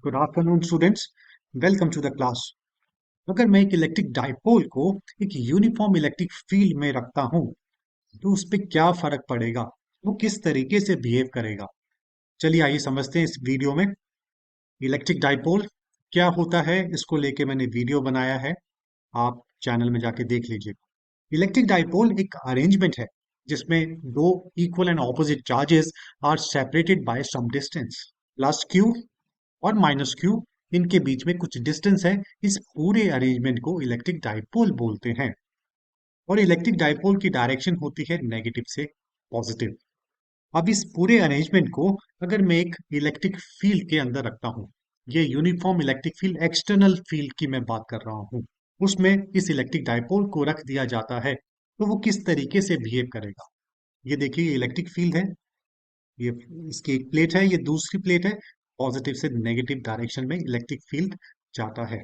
Good afternoon students, welcome to the class. अगर मैं एक इलेक्ट्रिक डाइपोल को एक यूनिफॉर्म इलेक्ट्रिक फील्ड में रखता हूं तो उस पर क्या फर्क पड़ेगा, वो किस तरीके से बिहेव करेगा। चलिए आइए समझते हैं इस वीडियो में। इलेक्ट्रिक डाइपोल क्या होता है, इसको लेके मैंने वीडियो बनाया है, आप चैनल में जाके देख लीजिएगा। इलेक्ट्रिक डाइपोल एक अरेंजमेंट है जिसमें दो equal and opposite charges are separated by some distance. Plus Q और माइनस क्यू, इनके बीच में कुछ डिस्टेंस है। इस पूरे अरेंजमेंट को इलेक्ट्रिक डाइपोल बोलते हैं। और इलेक्ट्रिक डाइपोल की डायरेक्शन होती है नेगेटिव से पॉजिटिव। अब इस पूरे अरेंजमेंट को अगर मैं एक इलेक्ट्रिक फील्ड के अंदर रखता हूं, ये uniform electric field, external field की मैं बात कर रहा हूं, उसमें इस इलेक्ट्रिक डाइपोल को रख दिया जाता है तो वो किस तरीके से बिहेव करेगा। ये देखिए, ये इलेक्ट्रिक फील्ड है, ये इसकी एक प्लेट है, ये दूसरी प्लेट है। पॉजिटिव से नेगेटिव डायरेक्शन में इलेक्ट्रिक फील्ड जाता है।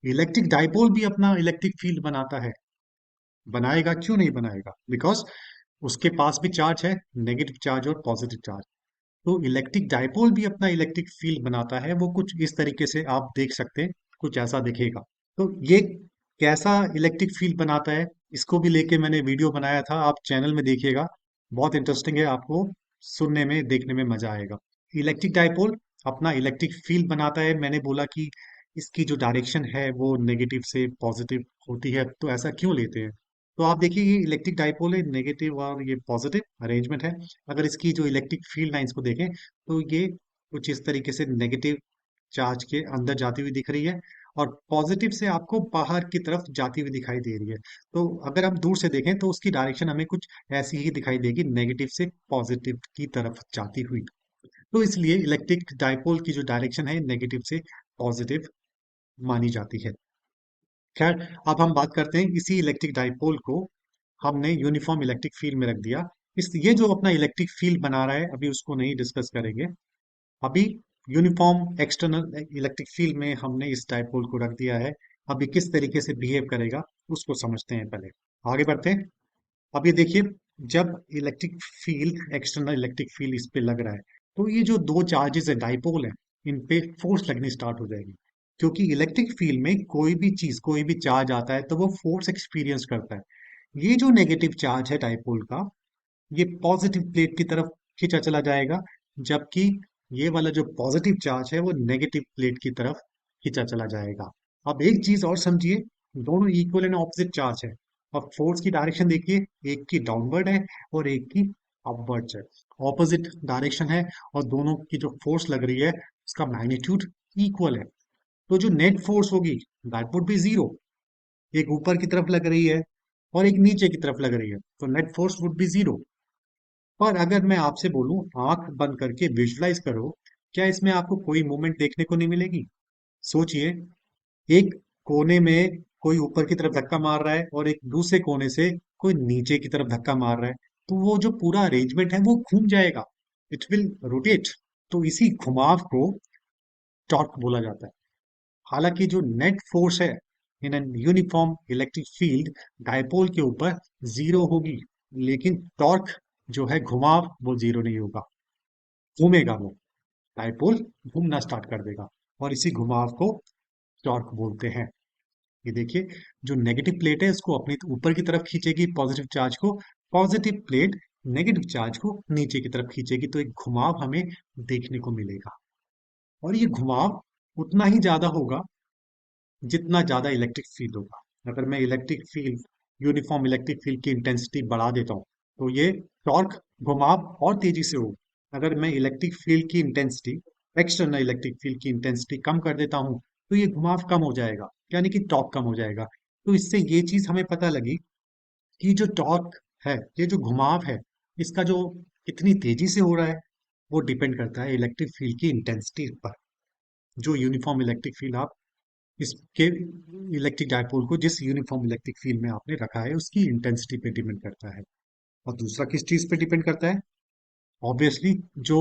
इलेक्ट्रिक डाइपोल भी अपना इलेक्ट्रिक फील्ड बनाता है। बनाएगा, क्यों नहीं बनाएगा? बिकॉज उसके पास भी चार्ज है, नेगेटिव चार्ज और पॉजिटिव चार्ज। तो इलेक्ट्रिक डाइपोल भी अपना इलेक्ट्रिक फील्ड बनाता है। वो कुछ इस तरीके से आप देख सकते हैं, कुछ ऐसा दिखेगा। तो ये कैसा इलेक्ट्रिक फील्ड बनाता है, इसको भी लेके मैंने वीडियो बनाया था, आप चैनल में देखिएगा। बहुत इंटरेस्टिंग है, आपको सुनने में देखने में मजा आएगा। इलेक्ट्रिक डाइपोल अपना इलेक्ट्रिक फील्ड बनाता है। मैंने बोला कि इसकी जो डायरेक्शन है वो नेगेटिव से पॉजिटिव होती है, तो ऐसा क्यों लेते हैं? तो आप देखिए, ये इलेक्ट्रिक डाइपोल है, नेगेटिव और ये पॉजिटिव अरेंजमेंट है। अगर इसकी जो इलेक्ट्रिक फील्ड लाइंस को देखें तो ये कुछ इस तरीके से नेगेटिव चार्ज के अंदर जाती हुई दिख रही है और पॉजिटिव से आपको बाहर की तरफ जाती हुई दिखाई दे रही है। तो अगर हम दूर से देखें तो उसकी डायरेक्शन हमें कुछ ऐसी ही दिखाई देगी, नेगेटिव से पॉजिटिव की तरफ जाती हुई। तो इसलिए इलेक्ट्रिक डाइपोल की जो डायरेक्शन है नेगेटिव से पॉजिटिव मानी जाती है। खैर, अब हम बात करते हैं इसी इलेक्ट्रिक डाइपोल को हमने यूनिफॉर्म इलेक्ट्रिक फील्ड में रख दिया। इस ये जो अपना इलेक्ट्रिक फील्ड बना रहा है, अभी उसको नहीं डिस्कस करेंगे। अभी यूनिफॉर्म एक्सटर्नल इलेक्ट्रिक फील्ड में हमने इस डाइपोल को रख दिया है। अभी किस तरीके से बिहेव करेगा उसको समझते हैं पहले, आगे बढ़ते हैं। अब ये देखिए, जब electric field, external electric field इस पे लग रहा है तो ये जो दो चार्जेस है, डाइपोल है, इन पे फोर्स लगनी स्टार्ट हो जाएगी। क्योंकि इलेक्ट्रिक फील्ड में कोई भी चीज, कोई भी चार्ज आता है तो वो फोर्स एक्सपीरियंस करता है। ये जो नेगेटिव चार्ज है डाइपोल का, ये पॉजिटिव प्लेट की तरफ खींचा चला जाएगा, जबकि ये वाला जो पॉजिटिव चार्ज है वो नेगेटिव प्लेट की तरफ खींचा चला जाएगा। अब एक चीज और समझिए, दोनों इक्वल एंड ऑपोजिट चार्ज है। अब फोर्स की डायरेक्शन देखिए, एक की डाउनवर्ड है और एक की अपवर्ड है। ऑपोजिट डायरेक्शन है और दोनों की जो फोर्स लग रही है उसका मैग्नीट्यूड इक्वल है। तो जो नेट फोर्स होगी दैट वुड बी जीरो। एक ऊपर की तरफ लग रही है और एक नीचे की तरफ लग रही है, तो net force would be zero. पर अगर मैं आपसे बोलूं आंख बंद करके विजुलाइज करो, क्या इसमें आपको कोई मूवमेंट देखने को नहीं मिलेगी? सोचिए, एक कोने में कोई ऊपर की तरफ धक्का मार रहा है और एक दूसरे कोने से कोई नीचे की तरफ धक्का मार रहा है, तो वो जो पूरा अरेंजमेंट है वो घूम जाएगा, इट विल रोटेट। तो इसी घुमाव को टॉर्क बोला जाता है। हालांकि जो नेट फोर्स है in an uniform electric field, dipole के ऊपर जीरो होगी, लेकिन टॉर्क जो है, घुमाव, वो जीरो नहीं होगा, घूमेगा वो। डायपोल घूमना स्टार्ट कर देगा और इसी घुमाव को टॉर्क बोलते हैं। ये देखिए, जो नेगेटिव प्लेट है इसको अपनी ऊपर की तरफ खींचेगी पॉजिटिव चार्ज को, पॉजिटिव प्लेट नेगेटिव चार्ज को नीचे की तरफ खींचेगी, तो एक घुमाव हमें देखने को मिलेगा। और ये घुमाव उतना ही ज्यादा होगा जितना ज्यादा इलेक्ट्रिक फील्ड होगा। अगर मैं electric field, uniform electric field की इंटेंसिटी बढ़ा देता हूँ तो ये टॉर्क, घुमाव और तेजी से होगा। अगर मैं इलेक्ट्रिक फील्ड की इंटेंसिटी, एक्सटर्नल इलेक्ट्रिक फील्ड की इंटेंसिटी कम कर देता हूँ तो ये घुमाव कम हो जाएगा, यानी कि टॉर्क कम हो जाएगा। तो इससे ये चीज हमें पता लगी कि जो टॉर्क है, ये जो घुमाव है, इसका जो कितनी तेजी से हो रहा है वो डिपेंड करता है इलेक्ट्रिक फील्ड की इंटेंसिटी पर। जो यूनिफॉर्म इलेक्ट्रिक फील्ड आप इसके, इलेक्ट्रिक डायपोल को जिस यूनिफॉर्म इलेक्ट्रिक फील्ड में आपने रखा है उसकी इंटेंसिटी पे डिपेंड करता है। और दूसरा किस चीज पे डिपेंड करता है? ऑब्वियसली जो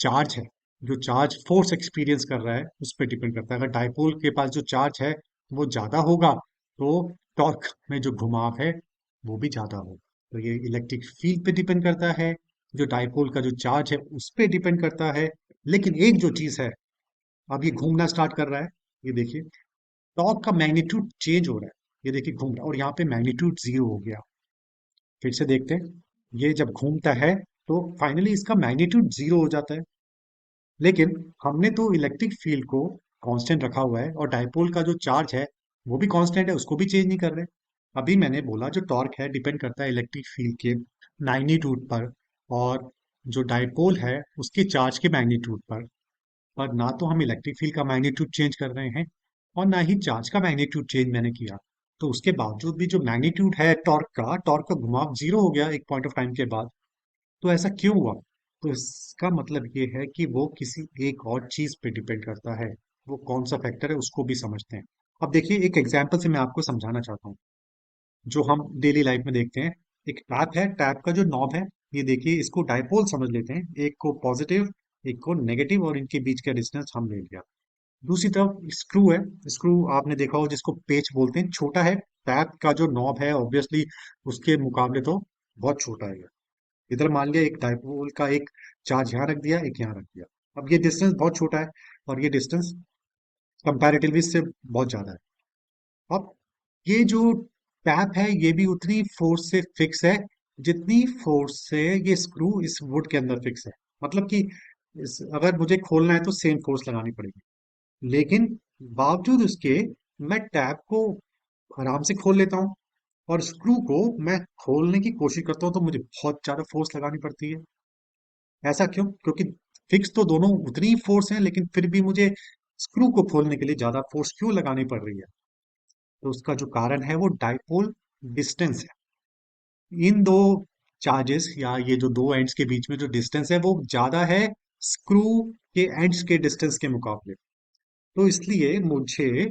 चार्ज है, जो चार्ज फोर्स एक्सपीरियंस कर रहा है उस पर डिपेंड करता है। अगर डायपोल के पास जो चार्ज है वो ज्यादा होगा तो टॉर्क में जो घुमाव है वो भी ज्यादा होगा। तो ये इलेक्ट्रिक फील्ड पे डिपेंड करता है, जो डायपोल का जो चार्ज है उस पे डिपेंड करता है। लेकिन एक जो चीज है, अब ये घूमना स्टार्ट कर रहा है। ये देखिए, टॉर्क का मैग्नीट्यूड चेंज हो रहा है। ये देखिए घूम रहा है और यहाँ पे मैग्नीट्यूड जीरो हो गया। फिर से देखते हैं, ये जब घूमता है तो फाइनली इसका मैग्नीट्यूड जीरो हो जाता है। लेकिन हमने तो इलेक्ट्रिक फील्ड को कांस्टेंट रखा हुआ है और डाइपोल का जो चार्ज है वो भी कांस्टेंट है, उसको भी चेंज नहीं कर रहे। अभी मैंने बोला जो टॉर्क है डिपेंड करता है इलेक्ट्रिक फील्ड के मैग्नीट्यूड पर, और जो डाइपोल है उसके चार्ज के मैग्नीट्यूड पर ना तो हम इलेक्ट्रिक फील्ड का मैग्नीट्यूड चेंज कर रहे हैं और ना ही चार्ज का मैग्नीट्यूड चेंज मैंने किया। तो उसके बावजूद भी जो मैग्नीट्यूड है टॉर्क का घुमाव जीरो हो गया एक पॉइंट ऑफ टाइम के बाद। तो ऐसा क्यों हुआ? तो इसका मतलब ये है कि वो किसी एक और चीज पे डिपेंड करता है। वो कौन सा फैक्टर है उसको भी समझते हैं। अब देखिए, एक एग्जांपल से मैं आपको समझाना चाहता हूँ जो हम डेली लाइफ में देखते हैं। एक टैप है, टैप का जो नॉब है, ये देखिए इसको डाइपोल समझ लेते हैं, एक को पॉजिटिव एक को नेगेटिव, और इनके बीच का डिस्टेंस हम ले लिया। दूसरी तरफ स्क्रू है। स्क्रू आपने देखा हो जिसको पेच बोलते हैं, छोटा है। टैप का जो नॉब है ऑब्वियसली उसके मुकाबले तो बहुत छोटा है। इधर मान लिया एक डाइपोल का एक चार्ज यहाँ रख दिया, एक यहाँ रख दिया। अब ये डिस्टेंस बहुत छोटा है और ये डिस्टेंस कंपैरेटिवली इससे बहुत ज्यादा है। अब ये जो टैप है ये भी उतनी फोर्स से फिक्स है जितनी फोर्स से ये स्क्रू इस वुड के अंदर फिक्स है। मतलब कि अगर मुझे खोलना है तो सेम फोर्स लगानी पड़ेगी। लेकिन बावजूद उसके मैं टैप को आराम से खोल लेता हूँ, और स्क्रू को मैं खोलने की कोशिश करता हूँ तो मुझे बहुत ज्यादा फोर्स लगानी पड़ती है। ऐसा क्यों? क्योंकि फिक्स तो दोनों उतनी ही फोर्स है, लेकिन फिर भी मुझे स्क्रू को खोलने के लिए ज्यादा फोर्स क्यों लगानी पड़ रही है? तो उसका जो कारण है वो डाइपोल डिस्टेंस है। इन दो चार्जेस या ये जो दो एंड्स के बीच में जो डिस्टेंस है वो ज्यादा है स्क्रू के एंड्स के डिस्टेंस के मुकाबले। तो इसलिए मुझे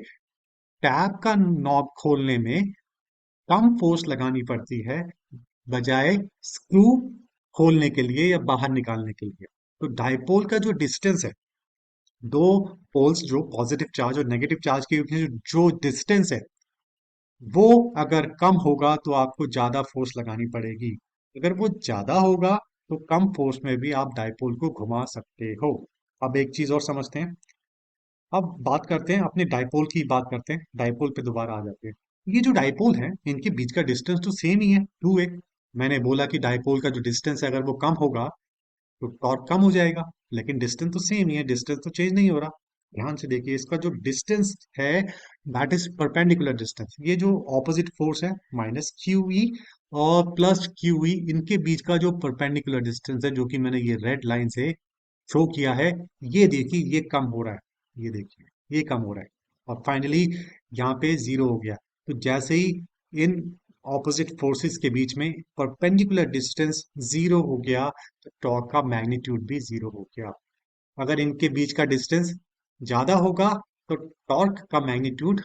टैप का नॉब खोलने में कम फोर्स लगानी पड़ती है बजाय स्क्रू खोलने के लिए या बाहर निकालने के लिए। तो डाइपोल का जो डिस्टेंस है, दो पोल्स जो पॉजिटिव चार्ज और नेगेटिव चार्ज के बीच में जो डिस्टेंस है वो अगर कम होगा तो आपको ज्यादा फोर्स लगानी पड़ेगी। अगर वो ज्यादा होगा तो कम फोर्स में भी आप डाइपोल को घुमा सकते हो। अब एक चीज और समझते हैं। अब बात करते हैं अपने डाइपोल की, बात करते हैं डाइपोल पे दोबारा आ जाते हैं। ये जो डाइपोल है इनके बीच का डिस्टेंस तो सेम ही है, 2a। मैंने बोला कि डाइपोल का जो डिस्टेंस है अगर वो कम होगा तो टॉर्क कम हो जाएगा, लेकिन डिस्टेंस तो सेम ही है, डिस्टेंस तो चेंज नहीं हो रहा। ध्यान से देखिए, इसका जो डिस्टेंस है दैट इज परपेंडिकुलर डिस्टेंस। ये जो ऑपोजिट फोर्स है माइनस क्यू ई और प्लस क्यू ई, इनके बीच का जो परपेंडिकुलर डिस्टेंस है जो कि मैंने ये रेड लाइन से शो किया है, ये देखिए ये कम हो रहा है। ये देखिए ये कम हो रहा है और फाइनली यहाँ पे जीरो हो गया। तो जैसे ही इन ऑपोजिट फोर्सेस के बीच में परपेंडिकुलर डिस्टेंस जीरो हो गया तो टॉर्क का मैग्नीट्यूड भी जीरो हो गया। अगर इनके बीच का डिस्टेंस ज्यादा होगा तो टॉर्क का मैग्नीट्यूड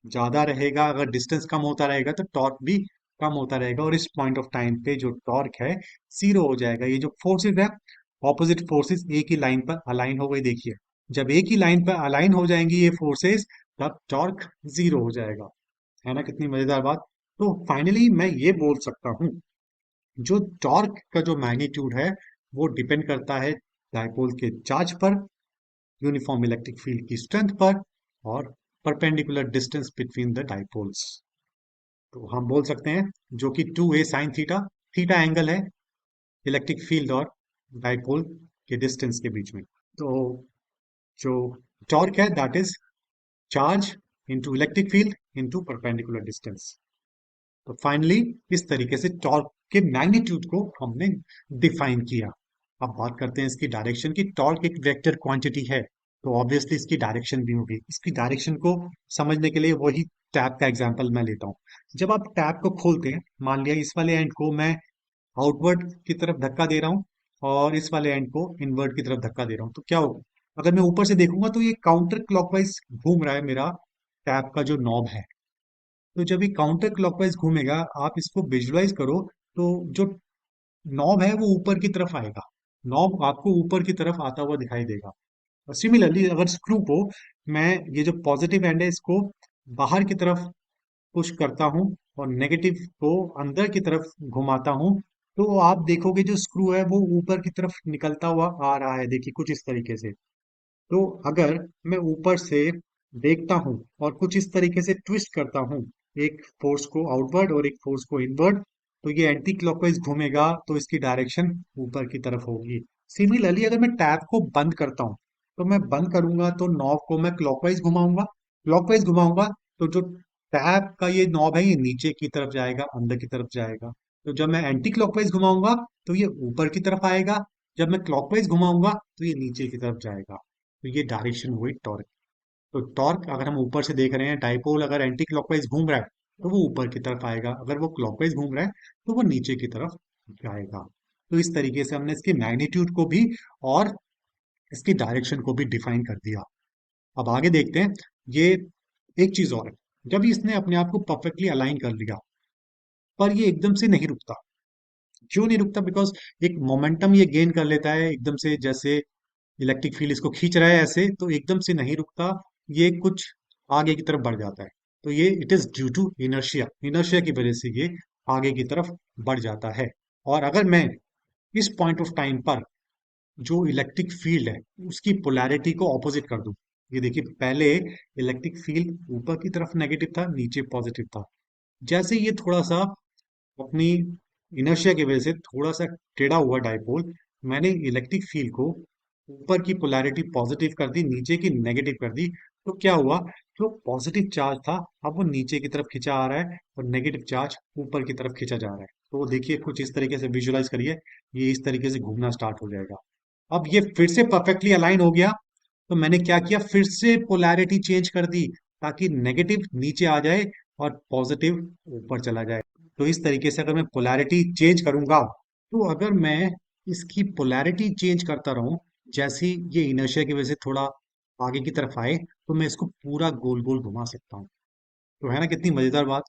ज्यादा रहेगा, अगर डिस्टेंस कम होता रहेगा तो टॉर्क भी कम होता रहेगा, और इस पॉइंट ऑफ टाइम पे जो टॉर्क है जीरो हो जाएगा। ये जो फोर्सेस है ऑपोजिट फोर्सेस एक ही लाइन पर अलाइन हो गई। देखिए जब एक ही लाइन पर अलाइन हो जाएंगी ये फोर्सेस तब टॉर्क जीरो हो जाएगा। है ना कितनी मजेदार बात? तो फाइनली मैं ये बोल सकता हूँ जो टॉर्क का जो मैग्नीट्यूड है वो डिपेंड करता है डाइपोल के चार्ज पर, यूनिफॉर्म इलेक्ट्रिक फील्ड की स्ट्रेंथ पर, और perpendicular distance between the dipoles. तो हम बोल सकते हैं जो कि 2a sine theta, theta angle है इलेक्ट्रिक फील्ड और डाइपोल के डिस्टेंस के बीच में। तो जो टॉर्क है that is charge into electric field into perpendicular distance. तो फाइनली इस तरीके से टॉर्क के मैग्नीट्यूड को हमने डिफाइन किया। अब बात करते हैं इसकी डायरेक्शन की। टॉर्क एक वेक्टर क्वांटिटी है तो ऑब्वियसली इसकी डायरेक्शन भी होगी। इसकी डायरेक्शन को समझने के लिए वही टैप का एग्जांपल मैं लेता हूँ। जब आप टैप को खोलते हैं, मान लिया इस वाले एंड को मैं आउटवर्ड की तरफ धक्का दे रहा हूँ और इस वाले एंड को इनवर्ड की तरफ धक्का दे रहा हूँ, तो क्या होगा? अगर मैं ऊपर से देखूंगा तो ये काउंटर क्लॉकवाइज घूम रहा है मेरा टैप का जो नॉब है। तो जब ये काउंटर क्लॉकवाइज घूमेगा, आप इसको विजुलाइज करो, तो जो नॉब है वो ऊपर की तरफ आएगा। नॉब आपको ऊपर की तरफ आता हुआ दिखाई देगा। और सिमिलरली अगर स्क्रू को मैं, ये जो पॉजिटिव एंड है इसको बाहर की तरफ पुश करता हूँ और नेगेटिव को अंदर की तरफ घुमाता हूँ, तो आप देखोगे जो स्क्रू है वो ऊपर की तरफ निकलता हुआ आ रहा है। देखिए कुछ इस तरीके से। तो अगर मैं ऊपर से देखता हूं और कुछ इस तरीके से ट्विस्ट करता हूं, एक फोर्स को आउटवर्ड और एक फोर्स को इनवर्ड, तो ये एंटी क्लॉकवाइज घूमेगा, तो इसकी डायरेक्शन ऊपर की तरफ होगी। सिमिलरली अगर मैं टैप को बंद करता हूं, तो मैं बंद करूंगा तो नॉब को मैं क्लॉकवाइज घुमाऊंगा, क्लॉकवाइज घुमाऊंगा तो जो टैप का ये नॉब है ये नीचे की तरफ जाएगा, अंदर की तरफ जाएगा। तो जब मैं एंटी क्लॉकवाइज घुमाऊंगा तो ये ऊपर की तरफ आएगा, जब मैं क्लॉकवाइज घुमाऊंगा तो ये नीचे की तरफ जाएगा। तो ये डायरेक्शन हुई टॉर्क। तो टॉर्क अगर हम ऊपर से देख रहे हैं, डाइपोल अगर एंटी क्लॉकवाइज घूम रहा है तो वो ऊपर की तरफ आएगा, अगर वो क्लॉकवाइज घूम रहा है तो वो नीचे की तरफ जाएगा। तो इस तरीके से हमने इसकी मैग्नीट्यूड को भी और इसकी डायरेक्शन को भी डिफाइन कर दिया। अब आगे देखते हैं। ये एक चीज और है, जब इसने अपने आप को परफेक्टली अलाइन कर लिया, पर ये एकदम से नहीं रुकता। क्यों नहीं रुकता? बिकॉज एक मोमेंटम ये गेन कर लेता है एकदम से, जैसे इलेक्ट्रिक फील्ड इसको खींच रहा है ऐसे, तो एकदम से नहीं रुकता, ये कुछ आगे की तरफ बढ़ जाता है। तो ये it is due to inertia, inertia की वजह से ये आगे की तरफ बढ़ जाता है। और अगर मैं इस पॉइंट ऑफ टाइम पर जो इलेक्ट्रिक फील्ड है उसकी पोलैरिटी को ऑपोजिट कर दूं, ये देखिए पहले इलेक्ट्रिक फील्ड ऊपर की तरफ नेगेटिव था, नीचे पॉजिटिव था। जैसे ये थोड़ा सा अपनी इनर्शिया की वजह से थोड़ा सा टेढ़ा हुआ डाइपोल, मैंने इलेक्ट्रिक फील्ड को ऊपर की पोलैरिटी पॉजिटिव कर दी, नीचे की नेगेटिव कर दी। तो क्या हुआ? जो पॉजिटिव चार्ज था अब वो नीचे की तरफ खिंचा आ रहा है और नेगेटिव चार्ज ऊपर की तरफ खिंचा जा रहा है। तो वो देखिए कुछ इस तरीके से विजुअलाइज करिए, ये इस तरीके से घूमना स्टार्ट हो जाएगा। अब ये फिर से परफेक्टली अलाइन हो गया, तो मैंने क्या किया, फिर से पोलैरिटी चेंज कर दी ताकि नेगेटिव नीचे आ जाए और पॉजिटिव ऊपर चला जाए। तो इस तरीके से अगर मैं पोलैरिटी चेंज करूंगा, तो अगर मैं इसकी पोलैरिटी चेंज करता रहूं, जैसे ही ये इनर्शिया की वजह से थोड़ा आगे की तरफ आए, तो मैं इसको पूरा गोल गोल घुमा सकता हूँ। तो है ना कितनी मजेदार बात,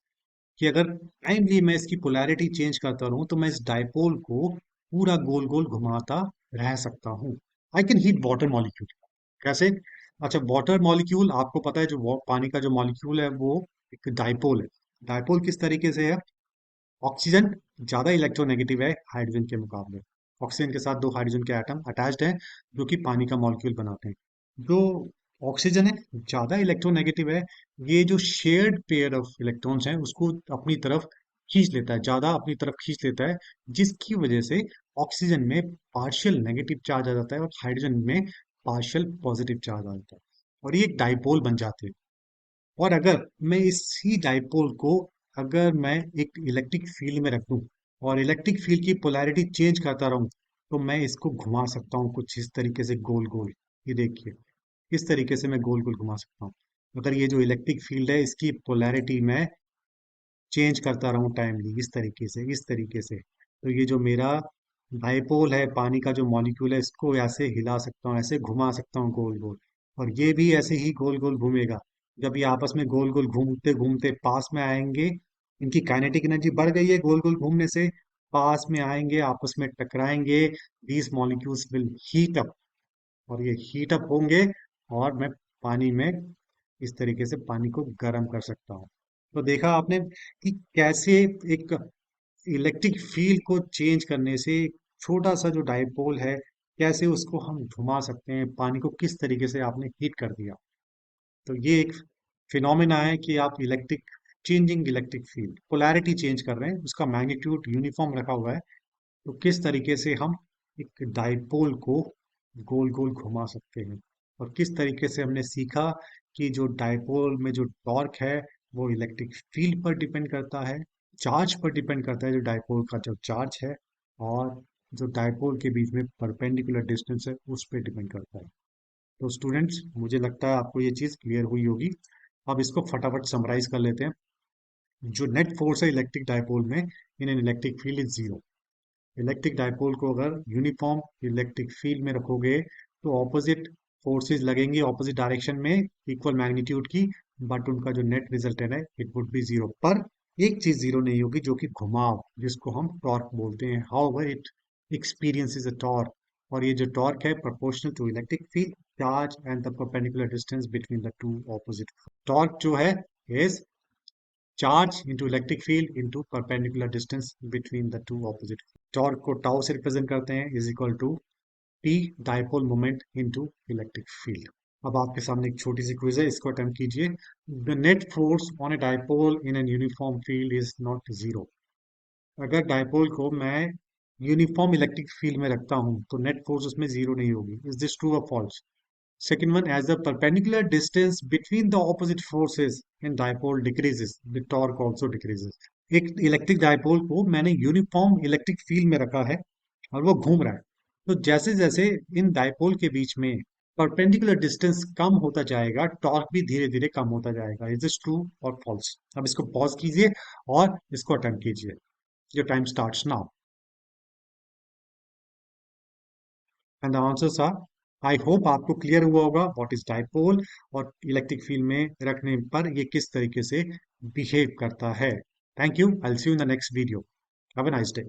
कि अगर टाइमली मैं इसकी पोलैरिटी चेंज करता रहूं तो मैं इस डाइपोल को पूरा गोल गोल घुमाता रह सकता हूँ। I can heat water molecule. कैसे? अच्छा, वाटर मॉलिक्यूल आपको पता है, जो पानी का जो मॉलिक्यूल है वो एक डाइपोल है। डाइपोल किस तरीके से है? ऑक्सीजन ज्यादा इलेक्ट्रोनेगेटिव है हाइड्रोजन के मुकाबले। ऑक्सीजन के साथ दो हाइड्रोजन के एटम अटैच्ड हैं जो कि पानी का मॉलिक्यूल बनाते हैं। जो ऑक्सीजन है ज्यादा इलेक्ट्रोनेगेटिव है, ये जो शेयर्ड पेयर ऑफ इलेक्ट्रॉन्स हैं उसको अपनी तरफ खींच लेता है, ज्यादा अपनी तरफ खींच लेता है, जिसकी वजह से ऑक्सीजन में पार्शियल नेगेटिव चार्ज आ जाता है और हाइड्रोजन में पार्शियल पॉजिटिव चार्ज आ जाता है, और ये एक डाइपोल बन जाते हैं। और अगर मैं इसी डाइपोल को, अगर मैं एक इलेक्ट्रिक फील्ड में रख दूं और इलेक्ट्रिक फील्ड की पोलैरिटी चेंज करता रहूं, तो मैं इसको घुमा सकता हूँ कुछ इस तरीके से गोल गोल। ये देखिए इस तरीके से मैं गोल गोल घुमा सकता हूँ। अगर ये जो इलेक्ट्रिक फील्ड है इसकी पोलैरिटी मैं चेंज करता रहूं टाइमली, इस तरीके से, इस तरीके से, तो ये जो मेरा डाइपोल है पानी का जो मॉलिक्यूल है इसको ऐसे हिला सकता हूँ, ऐसे घुमा सकता हूँ गोल गोल, और ये भी ऐसे ही गोल गोल घूमेगा। जब ये आपस में गोल गोल घूमते घूमते पास में आएंगे, इनकी काइनेटिक एनर्जी बढ़ गई है गोल गोल घूमने से, पास में आएंगे आपस में टकराएंगे, these molecules will heat up, और ये हीट अप होंगे, और मैं पानी में इस तरीके से पानी को गर्म कर सकता हूँ। तो देखा आपने कि कैसे एक इलेक्ट्रिक फील्ड को चेंज करने से एक छोटा सा जो डाइपोल है, कैसे उसको हम घुमा सकते हैं, पानी को किस तरीके से आपने हीट कर दिया। तो ये एक फिनोमेना है कि आप electric changing electric field polarity change कर रहे हैं, उसका मैग्नीट्यूड यूनिफॉर्म रखा हुआ है, तो किस तरीके से हम एक डाइपोल को गोल गोल घुमा सकते हैं। और किस तरीके से हमने सीखा कि जो डाइपोल में जो टॉर्क है वो इलेक्ट्रिक फील्ड पर डिपेंड करता है, चार्ज पर डिपेंड करता है, जो डाइपोल का जो चार्ज है, और जो डाइपोल के बीच में परपेंडिकुलर डिस्टेंस है उस पर डिपेंड करता है। तो स्टूडेंट्स, मुझे लगता है आपको ये चीज़ क्लियर हुई होगी। अब इसको फटाफट समराइज कर लेते हैं। जो नेट फोर्स है इलेक्ट्रिक डाइपोल में in an electric field is zero. Electric dipole को अगर यूनिफॉर्म इलेक्ट्रिक फील्ड में रखोगे तो ऑपोजिट फोर्सेस लगेंगी ऑपोजिट डायरेक्शन में, इक्वल मैग्नीट्यूड की, बट उनका जो नेट रिजल्टेंट है इट वुड बी जीरो। पर एक चीज जीरो नहीं होगी, जो कि घुमाव, जिसको हम टॉर्क बोलते हैं, how it experiences a torque. और ये जो टॉर्क है proportional to electric field charge and the perpendicular distance between the two opposite. Torque जो है is charge into electric field into perpendicular distance between the two opposite। Torque को tau से represent करते हैं, is equal to P dipole moment into electric field. अब आपके सामने एक छोटी सी क्विज है, इसको अटेम्प्ट कीजिए. The net force on a dipole in an uniform field is not zero. अगर डाइपोल को मैं यूनिफॉर्म इलेक्ट्रिक फील्ड में रखता हूं तो नेट फोर्स उसमें जीरो नहीं होगी. इज दिस ट्रू और false? Second one, as the perpendicular distance between the opposite forces in dipole decreases, the torque also decreases. एक इलेक्ट्रिक डाइपोल को मैंने यूनिफॉर्म इलेक्ट्रिक फील्ड में रखा है और वो घूम रहा है. तो जैसे जैसे इन डाइपोल के बीच में परपेंडिकुलर डिस्टेंस कम होता जाएगा, टॉर्क भी धीरे धीरे कम होता जाएगा. इज दिस ट्रू और फॉल्स? अब इसको पॉज कीजिए और इसको अटेम्प्ट कीजिए. Your time starts now. And the answers are, I hope आपको क्लियर हुआ होगा व्हाट इज डाइपोल और इलेक्ट्रिक फील्ड में रखने पर ये किस तरीके से बिहेव करता है. Thank you. I will see you in the next video. Have a nice day.